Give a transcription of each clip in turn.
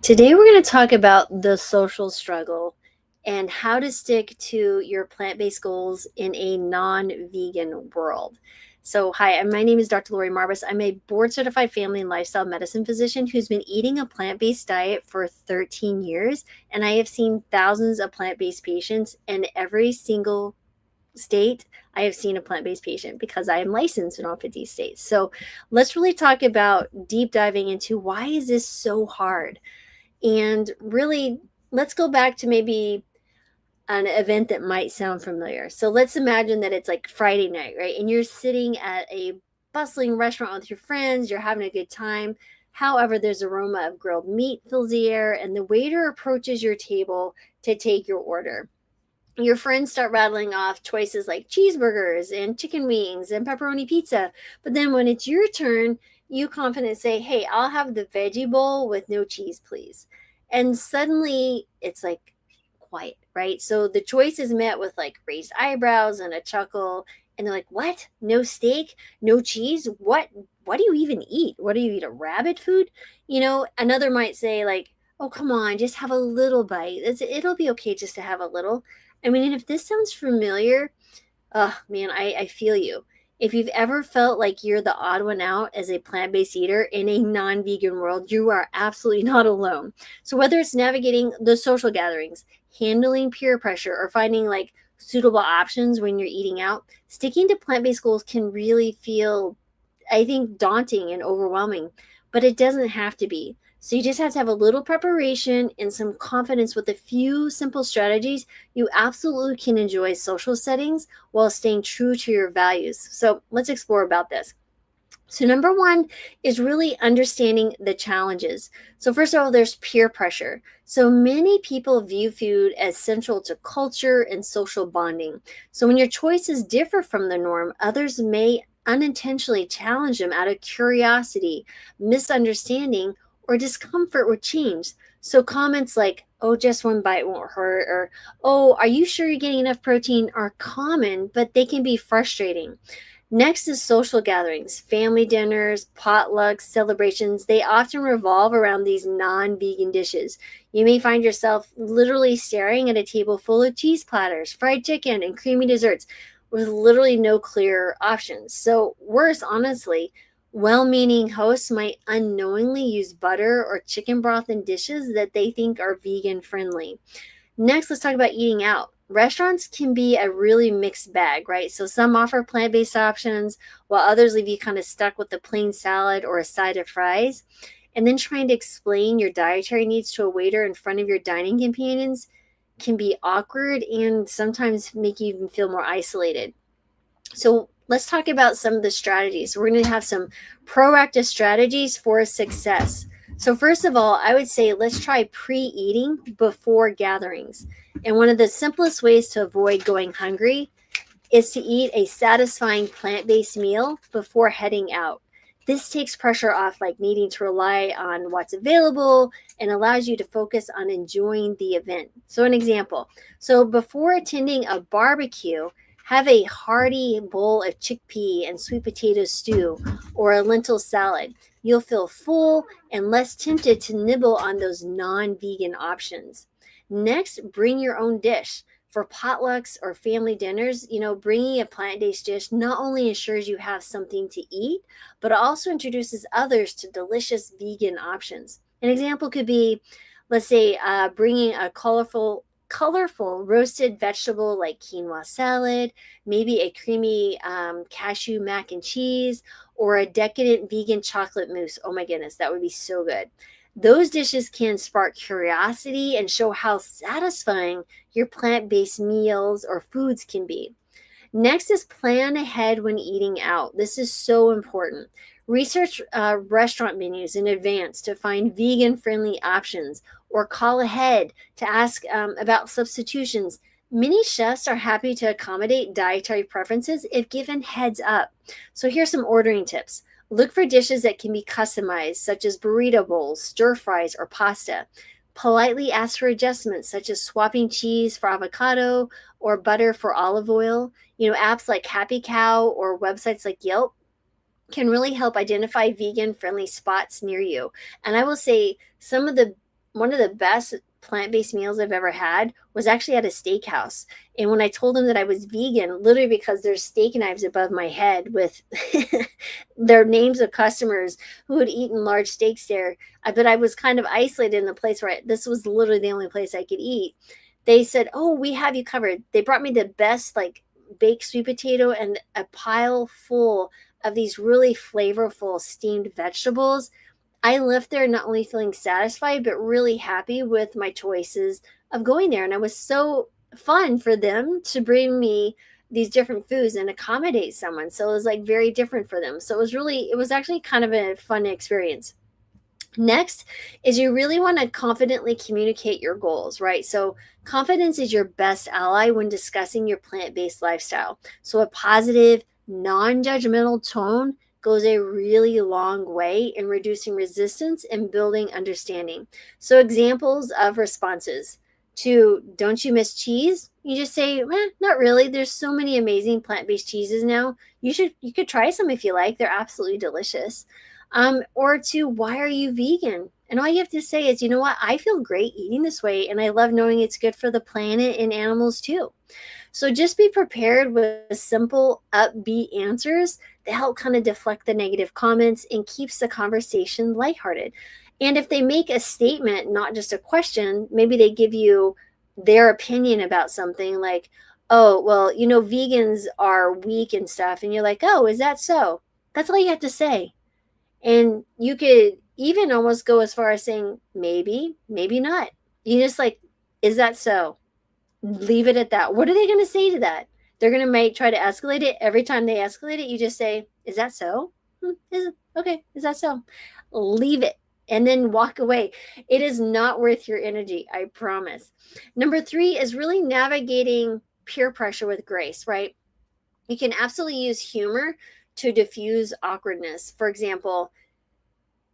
Today, we're going to talk about the social struggle and how to stick to your plant based goals in a non vegan world. So, hi, my name is Dr. Laurie Marbas. I'm a board certified family and lifestyle medicine physician who's been eating a plant based diet for 13 years. And I have seen thousands of plant based patients, and every single state I have seen a plant based patient because I am licensed in all 50 states. So, let's really talk about deep diving into why is this so hard? And really, let's go back to maybe an event that might sound familiar. So let's imagine that it's like Friday night, right? And you're sitting at a bustling restaurant with your friends, you're having a good time. However, there's aroma of grilled meat fills the air, and the waiter approaches your table to take your order. Your friends start rattling off choices like cheeseburgers and chicken wings and pepperoni pizza. But then when it's your turn, you confidently say, "Hey, I'll have the veggie bowl with no cheese, please." And suddenly it's like quiet, right? So the choice is met with like raised eyebrows and a chuckle. And they're like, "What? No steak? No cheese? What do you even eat? What do you eat? A rabbit food?" Another might say, like, "Oh, come on, just have a little bite. It'll be okay just to have a little." I mean, and if this sounds familiar, oh man, I feel you. If you've ever felt like you're the odd one out as a plant based eater in a non vegan world, you are absolutely not alone. So, whether it's navigating the social gatherings, handling peer pressure, or finding like suitable options when you're eating out, sticking to plant based goals can really feel, I think, daunting and overwhelming, but it doesn't have to be. So you just have to have a little preparation and some confidence with a few simple strategies. You absolutely can enjoy social settings while staying true to your values. So let's explore about this. So, number one is really understanding the challenges. So, first of all, there's peer pressure. So, many people view food as central to culture and social bonding. So, when your choices differ from the norm, others may unintentionally challenge them out of curiosity, misunderstanding, or discomfort with change. So, comments like, "Oh, just one bite won't hurt," or "Oh, are you sure you're getting enough protein?" are common, but they can be frustrating. Next is social gatherings, family dinners, potlucks, celebrations. They often revolve around these non vegan dishes. You may find yourself literally staring at a table full of cheese platters, fried chicken, and creamy desserts with literally no clear options. So, worse, honestly, well meaning hosts might unknowingly use butter or chicken broth in dishes that they think are vegan friendly. Next, let's talk about eating out. Restaurants can be a really mixed bag, right? So some offer plant based options, while others leave you kind of stuck with a plain salad or a side of fries. And then trying to explain your dietary needs to a waiter in front of your dining companions can be awkward and sometimes make you even feel more isolated. So let's talk about some of the strategies. We're going to have some proactive strategies for success. So, first of all, I would say let's try pre eating before gatherings. And one of the simplest ways to avoid going hungry is to eat a satisfying plant based meal before heading out. This takes pressure off, like needing to rely on what's available, and allows you to focus on enjoying the event. So, an example, so before attending a barbecue, have a hearty bowl of chickpea and sweet potato stew or a lentil salad. You'll feel full and less tempted to nibble on those non vegan options. Next, bring your own dish. For potlucks or family dinners, bringing a plant-based dish not only ensures you have something to eat, but also introduces others to delicious vegan options. An example could be, let's say, bringing a colorful roasted vegetable like quinoa salad, maybe a creamy cashew mac and cheese, or a decadent vegan chocolate mousse. Oh my goodness, that would be so good. Those dishes can spark curiosity and show how satisfying your plant based meals or foods can be. Next is plan ahead when eating out. This is so important. Research restaurant menus in advance to find vegan friendly options or call ahead to ask about substitutions. Many chefs are happy to accommodate dietary preferences if given heads up. So here's some ordering tips. Look for dishes that can be customized, such as burrito bowls, stir fries, or pasta. Politely ask for adjustments, such as swapping cheese for avocado or butter for olive oil. Apps like Happy Cow or websites like Yelp can really help identify vegan friendly spots near you. And I will say some of the one of the best plant-based meals I've ever had was actually at a steakhouse. And when I told them that I was vegan, literally because there's steak knives above my head with their names of customers who had eaten large steaks there, but I was kind of isolated in the place where this was literally the only place I could eat. They said, "Oh, we have you covered." They brought me the best like baked sweet potato and a pile full of these really flavorful steamed vegetables. I left there not only feeling satisfied, but really happy with my choices of going there. And it was so fun for them to bring me these different foods and accommodate someone. So it was like very different for them. So it was actually kind of a fun experience. Next is you really want to confidently communicate your goals, right? So, confidence is your best ally when discussing your plant based lifestyle. So, a positive, non judgmental tone goes a really long way in reducing resistance and building understanding. So, examples of responses to "don't you miss cheese?" You just say, not really. There's so many amazing plant based cheeses now. You could try some if you like. They're absolutely delicious. Or to "why are you vegan?" And all you have to say is, you know what, I feel great eating this way, and I love knowing it's good for the planet and animals too. So just be prepared with simple, upbeat answers that help kind of deflect the negative comments and keeps the conversation lighthearted. And if they make a statement, not just a question, maybe they give you their opinion about something like, "Oh, well, vegans are weak and stuff." And you're like, "Oh, is that so?" That's all you have to say. And you could even almost go as far as saying, maybe, maybe not. You just like, "Is that so?" Leave it at that. What are they going to say to that? They're going to try to escalate it. Every time they escalate it, you just say, "Is that so?" Okay, is that so? Leave it and then walk away. It is not worth your energy, I promise. Number 3 is really navigating peer pressure with grace, right? You can absolutely use humor to diffuse awkwardness. For example,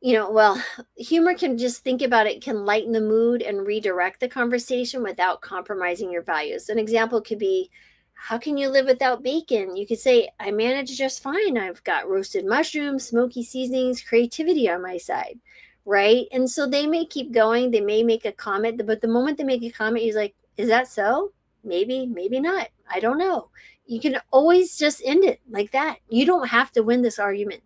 humor can, just think about it, can lighten the mood and redirect the conversation without compromising your values. An example could be, "How can you live without bacon?" You could say, "I manage just fine. I've got roasted mushrooms, smoky seasonings, creativity on my side." Right? And so they may keep going. They may make a comment, but the moment they make a comment, he's like, "Is that so? Maybe, maybe not. I don't know." You can always just end it like that. You don't have to win this argument.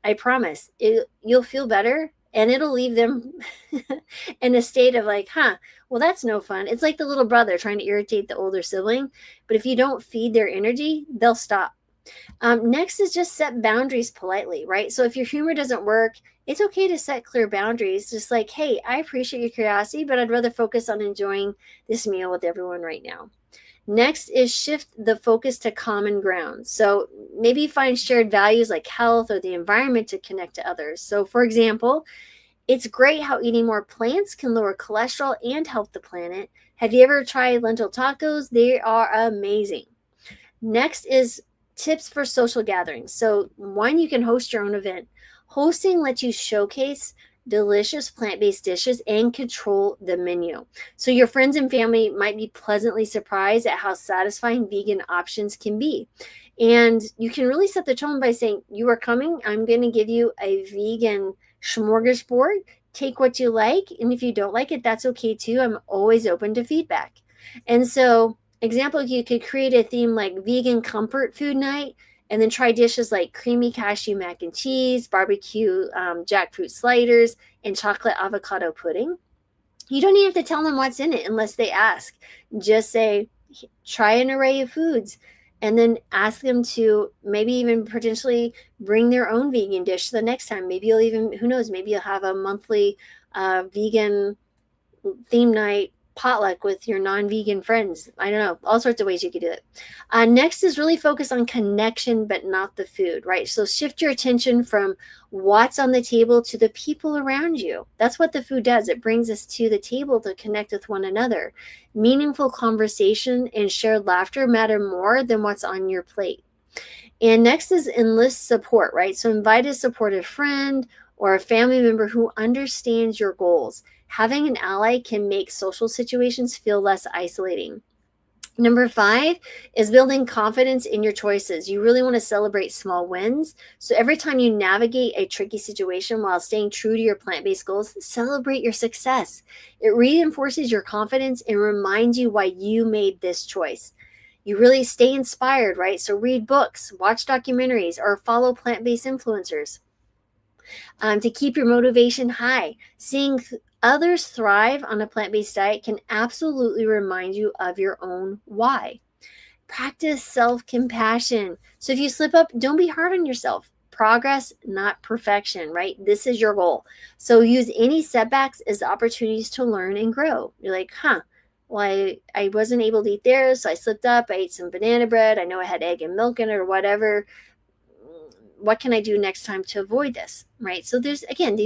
I promise. You'll feel better, and it'll leave them in a state of like, well, that's no fun. It's like the little brother trying to irritate the older sibling. But if you don't feed their energy, they'll stop. Next is just set boundaries politely, right? So if your humor doesn't work, it's okay to set clear boundaries. Just like, "Hey, I appreciate your curiosity, but I'd rather focus on enjoying this meal with everyone right now." Next is shift the focus to common ground. So maybe find shared values like health or the environment to connect to others. So, for example, it's great how eating more plants can lower cholesterol and help the planet. Have you ever tried lentil tacos? They are amazing. Next is tips for social gatherings. So, one, you can host your own event. Hosting lets you showcase delicious plant based dishes and control the menu. So, your friends and family might be pleasantly surprised at how satisfying vegan options can be. And you can really set the tone by saying, "You are coming. I'm going to give you a vegan smorgasbord. Take what you like. And if you don't like it, that's okay too. I'm always open to feedback." And so, example, you could create a theme like vegan comfort food night, and then try dishes like creamy cashew mac and cheese, barbecue jackfruit sliders, and chocolate avocado pudding. You don't even have to tell them what's in it unless they ask. Just say, "Try an array of foods," and then ask them to maybe even potentially bring their own vegan dish the next time. Maybe you'll even, who knows, maybe you'll have a monthly vegan theme night potluck with your non-vegan friends. I don't know, all sorts of ways you could do it. Next is really focus on connection, but not the food, right? So shift your attention from what's on the table to the people around you. That's what the food does. It brings us to the table to connect with one another. Meaningful conversation and shared laughter matter more than what's on your plate. And next is enlist support, right? So invite a supportive friend or a family member who understands your goals. Having an ally can make social situations feel less isolating. Number 5 is building confidence in your choices. You really want to celebrate small wins. So every time you navigate a tricky situation while staying true to your plant-based goals, celebrate your success. It reinforces your confidence and reminds you why you made this choice. You really stay inspired, right? So read books, watch documentaries, or follow plant-based influencers to keep your motivation high. Seeing others thrive on a plant based diet can absolutely remind you of your own why. Practice self compassion. So if you slip up, don't be hard on yourself. Progress, not perfection, right? This is your goal. So use any setbacks as opportunities to learn and grow. You're like, well, I wasn't able to eat there, so I slipped up. I ate some banana bread. I know I had egg and milk in it or whatever. What can I do next time to avoid this, right? So these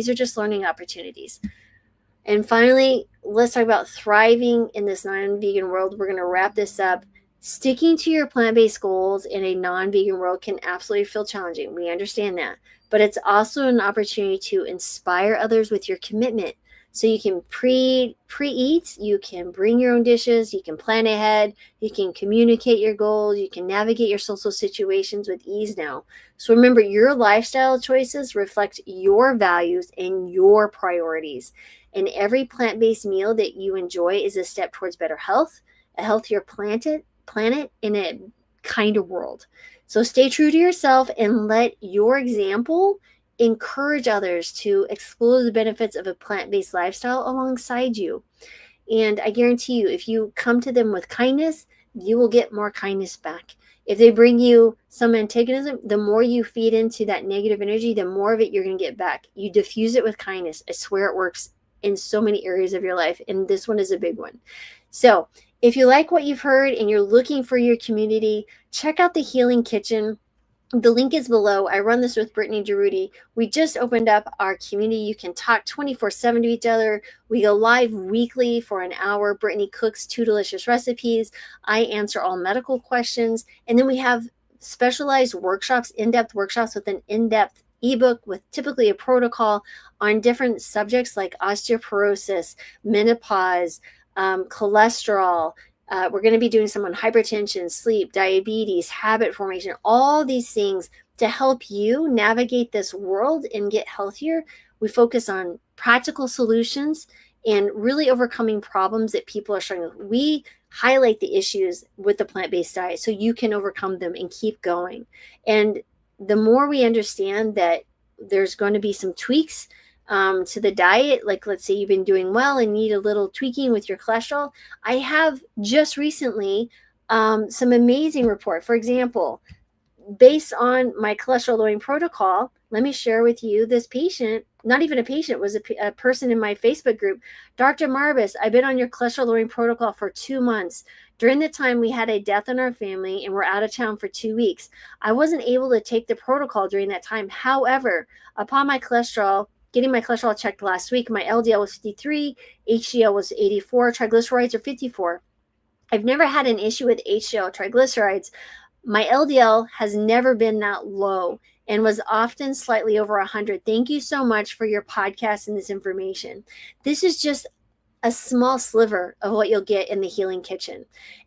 are just learning opportunities. And finally, let's talk about thriving in this non-vegan world. We're going to wrap this up. Sticking to your plant-based goals in a non-vegan world can absolutely feel challenging. We understand that. But it's also an opportunity to inspire others with your commitment. So you can pre-eat, you can bring your own dishes, you can plan ahead, you can communicate your goals, you can navigate your social situations with ease now. So remember, your lifestyle choices reflect your values and your priorities. And every plant-based meal that you enjoy is a step towards better health, a healthier planet, in a kinder world. So stay true to yourself and let your example encourage others to explore the benefits of a plant-based lifestyle alongside you. And I guarantee you, if you come to them with kindness, you will get more kindness back. If they bring you some antagonism, the more you feed into that negative energy, the more of it you're going to get back. You diffuse it with kindness. I swear it works in so many areas of your life, and this one is a big one. So if you like what you've heard and you're looking for your community, check out the Healing Kitchen. The link is below. I run this with Brittany Giroudi. We just opened up our community. You can talk 24/7 to each other. We go live weekly for an hour. Brittany cooks 2 delicious recipes. I answer all medical questions. And then we have specialized workshops, in-depth workshops with an in-depth ebook with typically a protocol on different subjects like osteoporosis, menopause, cholesterol. We're going to be doing some on hypertension, sleep, diabetes, habit formation, all these things to help you navigate this world and get healthier. We focus on practical solutions and really overcoming problems that people are struggling with. We highlight the issues with the plant-based diet so you can overcome them and keep going. And the more we understand that there's going to be some tweaks to the diet, like let's say you've been doing well and need a little tweaking with your cholesterol. I have just recently some amazing report. For example, based on my cholesterol lowering protocol, let me share with you this patient, not even a patient, was a person in my Facebook group. Dr. Marbas, I've been on your cholesterol lowering protocol for 2 months. During the time we had a death in our family and we're out of town for 2 weeks, I wasn't able to take the protocol during that time. However, upon getting my cholesterol checked last week, my LDL was 53, HDL was 84, triglycerides are 54. I've never had an issue with HDL triglycerides. My LDL has never been that low and was often slightly over 100. Thank you so much for your podcast and this information. This is just a small sliver of what you'll get in the Healing Kitchen.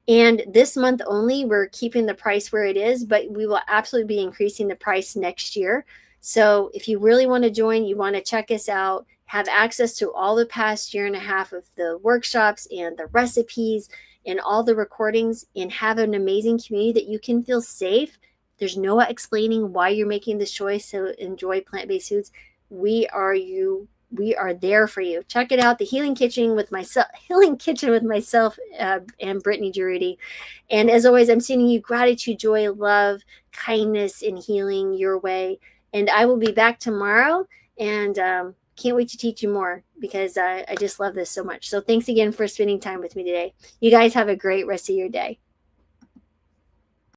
And this month only, we're keeping the price where it is, but we will absolutely be increasing the price next year. So if you really want to join, you want to check us out, have access to all the past year and a half of the workshops and the recipes and all the recordings, and have an amazing community that you can feel safe. There's no explaining why you're making this choice to enjoy plant-based foods. We are there for you. Check it out, the Healing Kitchen with myself, and Brittany Giroudi. And as always, I'm sending you gratitude, joy, love, kindness, and healing your way. And I will be back tomorrow, and can't wait to teach you more because I just love this so much. So thanks again for spending time with me today. You guys have a great rest of your day.